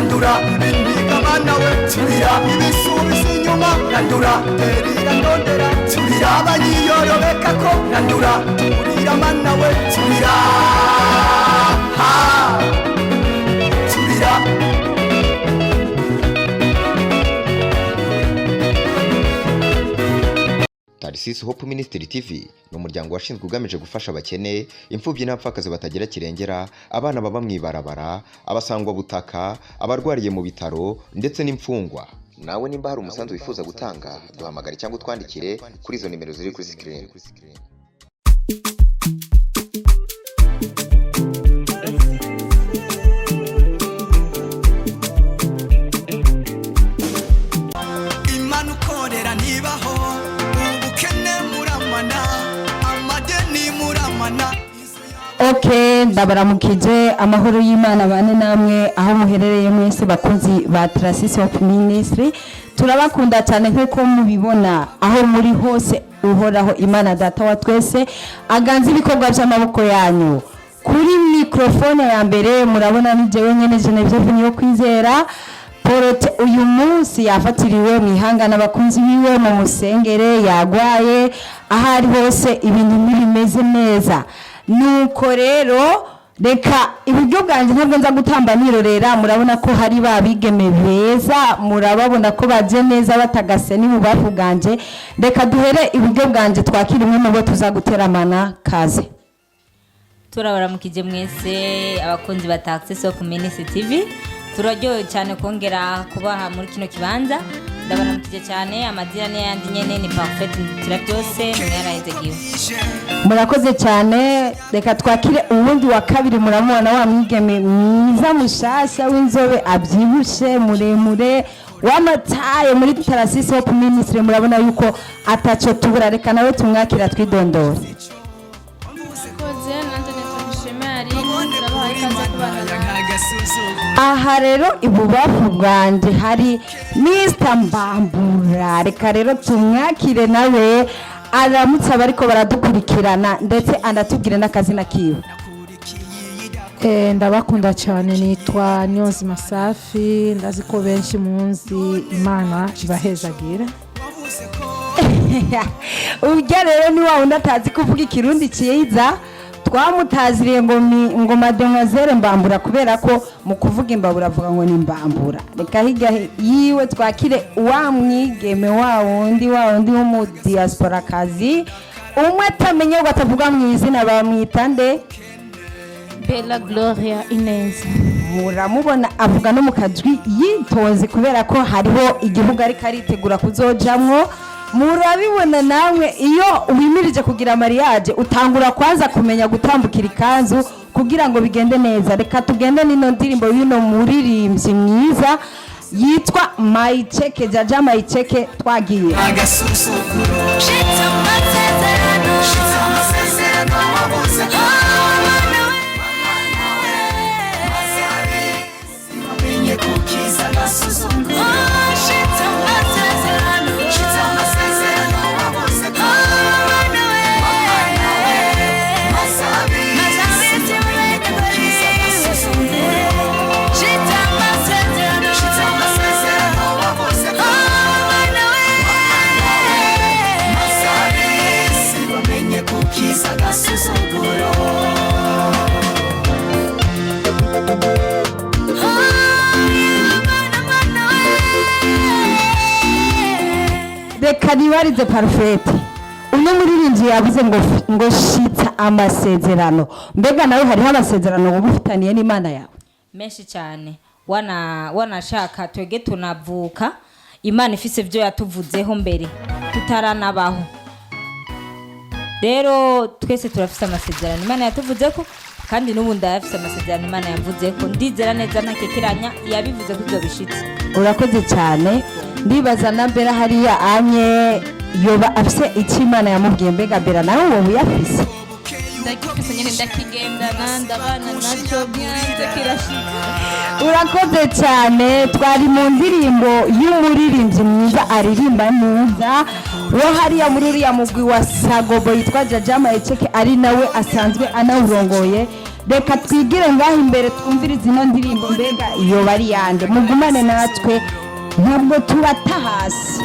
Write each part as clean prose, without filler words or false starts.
randura indiga bana we subira ibisubisi inyuma randura terira ndondera subira abanyiyorobeka ko randura turira mana we subira subira Tarsis Hope Ministry TV ni umuryango washinzwe ugamije gufasha abakene, imfubyi n'abapfakazi batagira kirengera, abana baba mwibarabara, abasangwa butaka, abarwariye mu bitaro ndetse n'imfungwa. Nawe nimba hari umusanzu wifuza gutanga, duhamagare cyangwa utwandikire kuri izo nimero ziri kuri screen. Okay, ndabaramukije amahoro y'Imana bane namwe aho muherereye mwese bakozi ba Tarsis Hope Ministry. Turabakunda cyane nkuko mubibona aho muri hose uhoraho Imana data wa twese aganza ibikorwa by'amaboko yanyu. Kuri microphone ya mbere murabona ni jewe nyene Genevieve yo kwizera. Porote uyu munsi yafatiriwe mu ihanga n'abakunzi biwe mu musengere yagwaye ahari hose ibintu bimeze neza. Nuko rero reka iburyo bwanjye ntabwo nza gutamba nirorera murabona ko hari babigeme beza murababona ko baje neza batagase ni mu bafu bwanje reka duhere iburyo bwanjye twakira imwe mu bo tuzaguteramana kaze turabaramukije mwese abakunzi ba Tarsis Hope Ministry TV turaryoye cyane kongera kubaha muri kino kibanza ndabaramukije cyane amazina yandi nyene ni Parfait tira byose mwarahize giwe murakoze cyane reka twakire ubundi wa kabiri muramubona wa mwigeme mwiza mushasha w'inzobe abyibushe muremure wamataye muri Tarsis Hope Ministry murabona yuko ataco tubura reka nawe tumwakira twidondora aha rero ibubafu bwanjye hari Mr. Mbambura reka rero tumwakire nawe aramutse abariko baradukurikirana ndetse anatubwire n'akazina kiwe. Ndabakunda cyane nitwa Nyonzima Safi ndazi ko benshi munsi Imana ibahezagira. Urya rero ni wa wundi atazi kuvuga ikirundi cyiza twamutaziriye ngo mademoiselle Mbambura kubera ko mu kuvuga imbabura avuga ngo ni Mbambura reka higa yiwe twakire wa mwigeme wa wundi wo mu diaspora kazi umwe atamenye ngo atavuga mu izina bamwita nde Bella Gloria Inez muramubona avuga no mu kajwi yitonze kubera ko hariho igihugu ariko aritegura kuzojamwo murabibona namwe iyo uhimirije kugira mariage utangura kwanza kumenya gutambukira ikanzu kugira ngo bigende neza reka tugende nino ndirimbo y'ino muririmbyi mwiza yitwa Mayicheke Jaja Mayicheke twagiye agasuzuguro shitsa amasezerano wabuze simenye kukiza agasuzuguro shitsa amasezerano wabuze reka nibarize Parfait uno muririmbyi yavuze ngo shitsa amasezerano mbega nawe hariho amasezerano wubufitaniye n'Imana yawe menshi cyane wanashaka twege tunavuka Imana ifise byo yatuvuzeho mbere tutaranabaho rero twese turafise amasezerano Imana yatuvuze ko kandi n'ubu ndayafise amasezerano Imana yavuze ko ndizera neza ntakekeranya yabivuze ko bishitse urakoze cyane ndibaza na mbere hariya anye yoba afise icyo Imana yamubwiye mbega mbere nawe wowe uyafise ndakifise nyene ndakigendana ndabana nacyo bwize kirashika urakoze cyane twari mu ndirimbo y'umuririmbyi mwiza aririmba neza wo hariya muri uriya mugwi wa Sagobo yitwa Jaja Mayicheke ari nawe asanzwe anawurongoye reka twigire ngaho imbere twumvirize ino ndirimbo mbega iyo bari yande mugumane natwe ntabwo tubata hasi.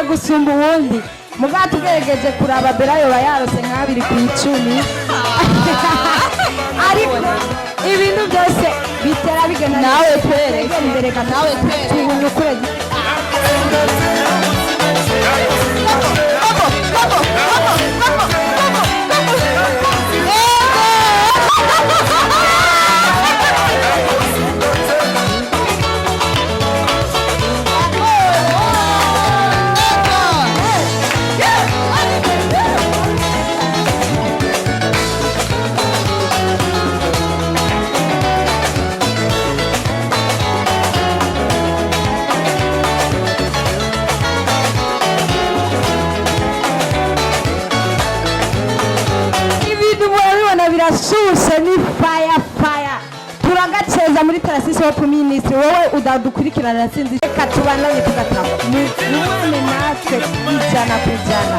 Gusumba uwundi mugati ugerageje kuraba berayo bayarose nk'abiri ku 10 ariko ibintu byose bitera bigana nawe twereke imbere ka nawe twereke ukure birashushe ni fire ceza muri Tarasisi Hope Ministry wowe udadukurikirana sinzi reka tubananye tugatama mumane natwe ijana ku ijana.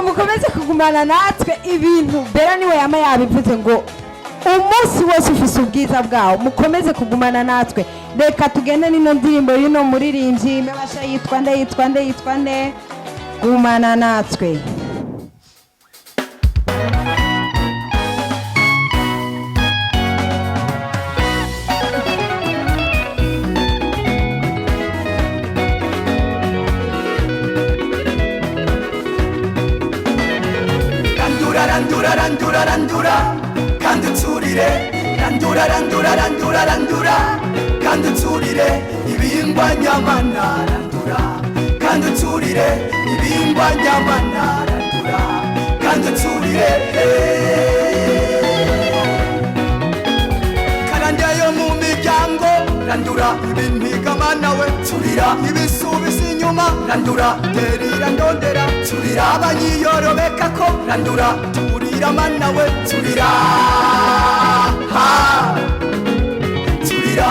Mukomeze kugumana natwe ibintu Bera niwe yama yabivuze ngo umunsi wose ufise ubwiza bwawo. Mukomeze kugumana natwe, reka tugende nino ndirimbo y'uno muririmbyi mebasha yitwa nde gumana natwe. randura kandi uturire randura kandi uturire ibihingwa nyamana randura kandi uturire ibihingwa nyamana randura kandi uturire karande yo mu miryango randura ibintigamana we turira ibisubisi inyuma randura terira ndondera turira abanyiyorobeka ko randura turira mana we turira turira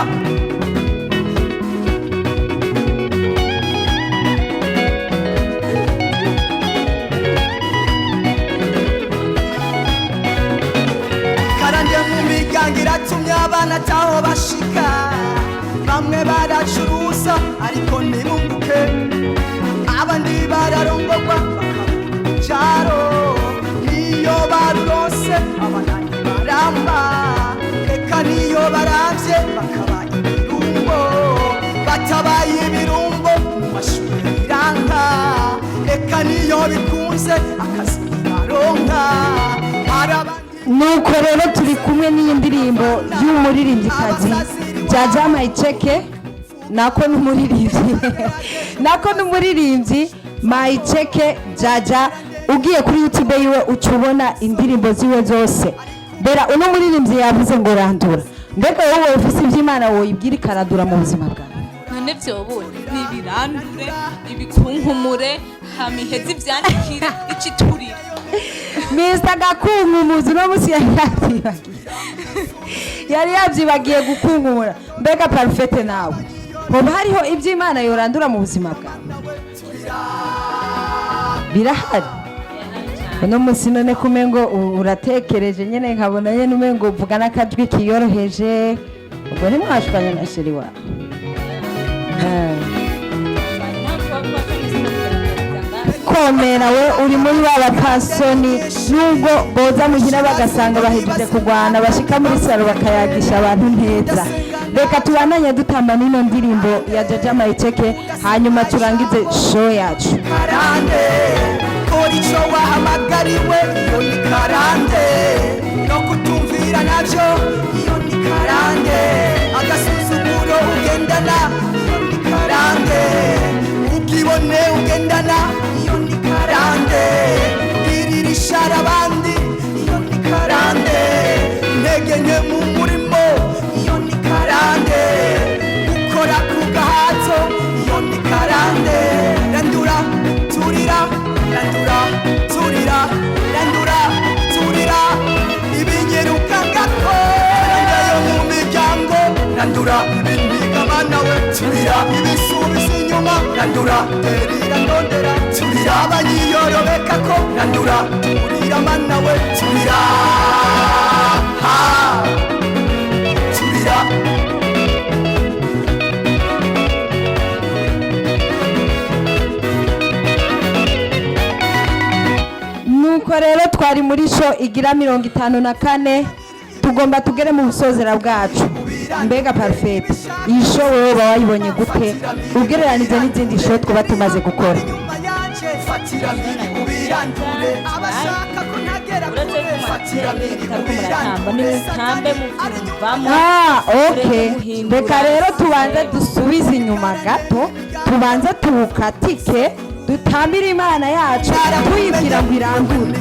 karande mu miryango iratumye abana ataho bashika bamwe baracuruza ariko ntibunguke abandi bararongorwa bakabujaro niyo barose abanani baramba reka niyo baravye bakaba ibirumbo batabaye ibirumbo mu mashuri biranka reka niyo bikunze akazi baronka nuko rero turi kumwe n'iyi ndirimbo y'umuririmbyikazi Jaja Maicheke nako n'umuririmbyi Maicheke Jaja. Ugiye kuri YouTube yiwe ucubona indirimbo ziwe zose. Bera uno muririmbyi yavuze ngo randura, mbega wowe ufise ivy'Imana woyibwira ikaradura mu buzima bwawe? None vyobone nibirandure ibikunkumure hamiheze ivyandikire iciturire. Mr. Gakunkumuzi no musi yari yavyibagiye gukunkumura. Mbega Parfait nawe hoba hariho ivy'Imana yorandura mu buzima bwawe? Birahari. Uno musi none kumengo uratekereje nyene nkabona nyene umengo uvuga n'akajwi kiyoroheje, ubwo ntimwashukanye na sheri wawe? Komera we uri muri b'abapasoni nubwo boza muhira bagasanga bahejeje kugwana bashika muri saro bakayagisha abantu neza. Reka tubananye dutamba nino ndirimbo ya Jaja Maicheke hanyuma turangize show yacu. Karande koricho wahamagariwe iyo ni karande no kutumvira navyo iyo ni karande agasuzuguro ugendana iyo ni karande ubwibone ugendana iyo ni karande irishara abandi iyo ni karande intege nke mu murimo iyo ni karande gukora ku gahato iyo ni karande randura turira ibinyeruka gako yo mu miryango randura ibintigamana we turira ibisubisi inyuma randura terira ndondera turira abanyiyorobeka ko randura turira mana we turira turira nuko rero twari muri show igira 54 tugomba tugere mu busozera bwacu. Mbega Parfait iyi show wowe wayibonye gute ugereranije n'izindi show twaba tumaze gukora? fatira mbiri ubirandure abashaka ko ntagera uretse kure ko fatira mbiri mutariko muratamba ubirandure nimutambe muvyumvamo okay reka rero tubanze dusubize inyuma gato tubanze tuwukatike dutambire imana yacu tuyibwira ngo irandure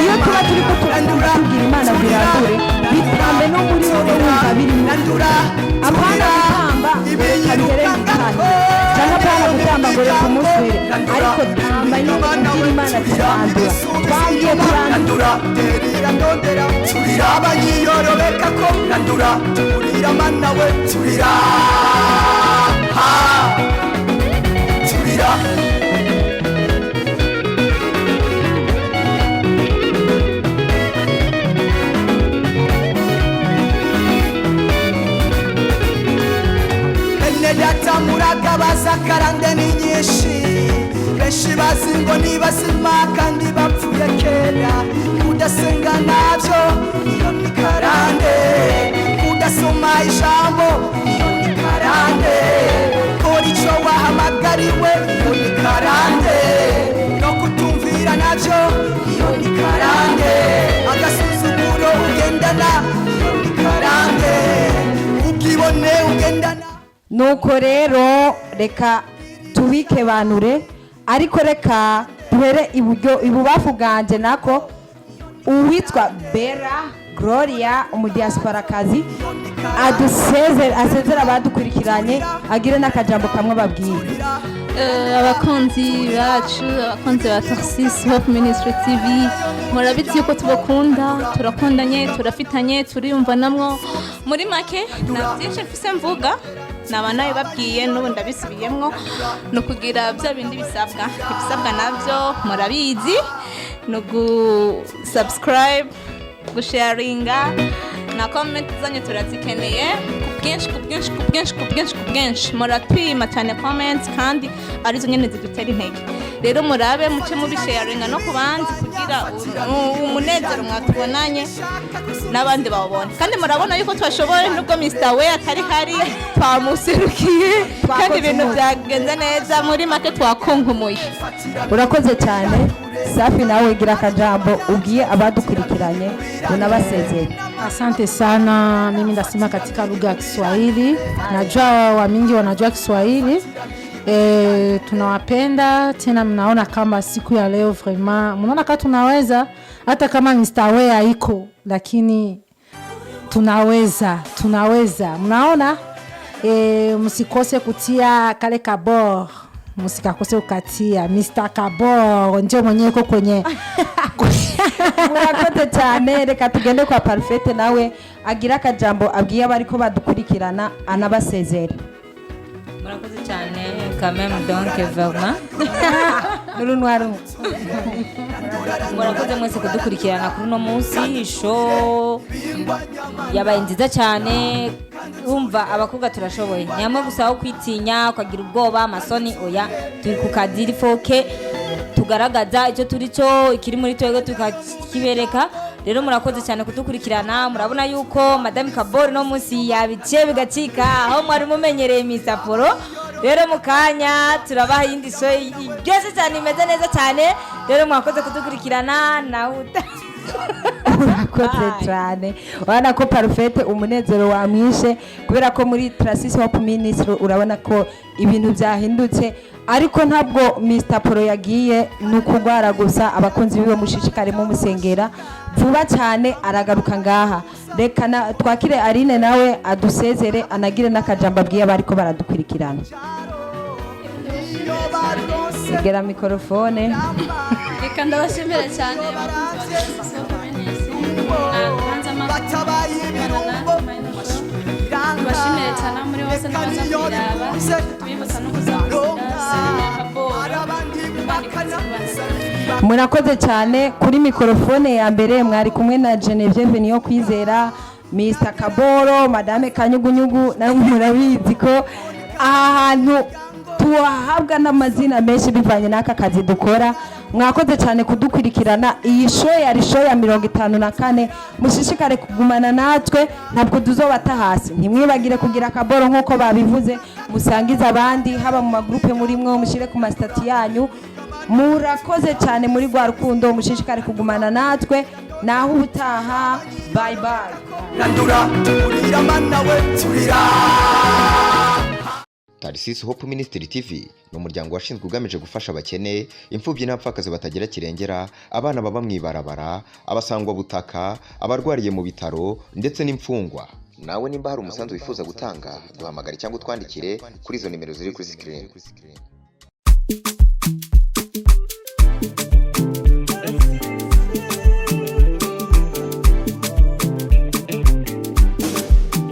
iyo tuba turi ko turabwira imana ngo irandure bitambe no muri wowe wumva birimo apana gutamba kabigere bitahire cyangwa apana gutamba ngo reka umuswere ariko tamba no kubwira imana turandura twagiye turandura terira ndondera turira abanyiyorobeka ko randura turira mana we turira turira data muragabaza karande ni nyinshi benshi bazi ngo ni bazima kandi bapfuye kera kudasenga navyo iyo ni karande kudasoma ijambo iyo ni karande kora ico wahamagariwe iyo ni karande no kutumvira navyo iyo ni karande agasuzuguro ugendana iyo ni karande ubwibone ugendana nuko rero reka tubikebanure ariko reka duhere ibubafu bwanje nako uwitwa Bera Gloria umudiasporakazi asezera abadukurikiranye agire n'akajambo kamwe babwiye abakunzi bacu abakunzi ba Tarsis Hope Ministry TV murabizi yuko tubakunda turakundanye turafitanye turiyumvanamwo muri make na byinshi mfise mvuga naba nawe babwiye n'ubu ndabisubiyemwo ni ukugira bya bindi bisabwa ibisabwa nabyo murabizi ni ugusubscribe gusharinga na comment zanyu turazikeneye ku bwinshi muratwima cyane comment kandi arizo nyene zidutera intege rero murabe muce mubisharinga no ku bandi kugira umunezero mwatubonanye n'abandi bawubone kandi murabona yuko twashoboye nubwo Mr. We atari hari twamuserukiye kandi ibintu byagenze neza muri make twakunkumuye urakoze cyane Safi nawe gira akajambo ugiye abadukurikiranye unabasezeye. Asante sana, mimi ndasema katika lugha ya Kiswahili. Najua wa mingi wanajua Kiswahili. Tunawapenda tena, mnaona kama siku ya leo vraiment mnaona kama tunaweza, hata kama Mr. We haiko lakini tunaweza mnaona. Msikose kutia kale kabor, msikakose ukatia Mr. Kabor ndio mwenyewe ko kwenye murakoze cyane. Reka tugende kwa Parfait nawe agira akajambo abwiye abariko badukurikirana anabasezera. Murakoze cyane quand même donc vraiment Nurunwaru murakoze mwese kudukurikirana kuri no munsi show yabaye nziza cyane. Umva abakobwa turashoboye, nyamwe gusaho kwitinya kwagira ubwoba amasoni oya, turi ku kadiri foke tugaragaza icyo turi cyo ikiri muri twego tukakibereka. Rero murakoze cyane kudukurikirana. Murabona yuko Madame Kabor no munsi yabice bigacika aho mwari mumenyereye misaforo. Rero mukanya turabaha yindi show byose cyane imeze neza cyane. Rero mwakoze kudukurikirana nawe murakoze cyane. Wana ko Parfait umunezero wamwishe kubera ko muri Trasis Hope Ministry urabona ko ibintu byahindutse, ariko ntabwo Mr. Poro yagiye nukugwara gusa. Abakunzi biwe mushishikare mu musengera vuba cyane aragaruka ngaha. Reka twakire Aline nawe adusezere anagire n'akajambo abwiye bariko baradukurikirana. Egera mikrofone. Reka ndabashimira cyane bashimire cyane muri bose n'abaza kwiraba tubibutsa no murakoze cyane. Kuri mikrofone ya mbere mwari kumwe na Genevieve niyo kwizera, Mr. Kaboro, Madame Kanyugunyugu, nawe murabizi ko aha hantu tuhabwa n'amazina menshi bivanye n'aka kazi dukora. Mwakoze cyane kudukurikirana. Iyi show yari show ya 54. Mushishikare kugumana natwe, ntabwo tuzobata hasi. Ntimwibagire kugira akaboro nkuko babivuze, musangiza abandi haba mu magroupe muri mwe, mushire ku mastati yanyu, murakoze cyane muri rwa rukundo mushishikare kugumana natwe naho ubutaha bye bye randura turira mana we turira. Tarisisi Hope Ministry TV ni umuryango washinzwe ugamije gufasha abakene, imfubyi n'abapfakazi batagira kirengera, abana baba mwibarabara, abasangwa butaka, abarwariye mu bitaro ndetse n'imfungwa. Nawe nimba hari umusanzu wifuza gutanga, duhamagare cyangwa utwandikire kuri izo nimero ziri kuri screen.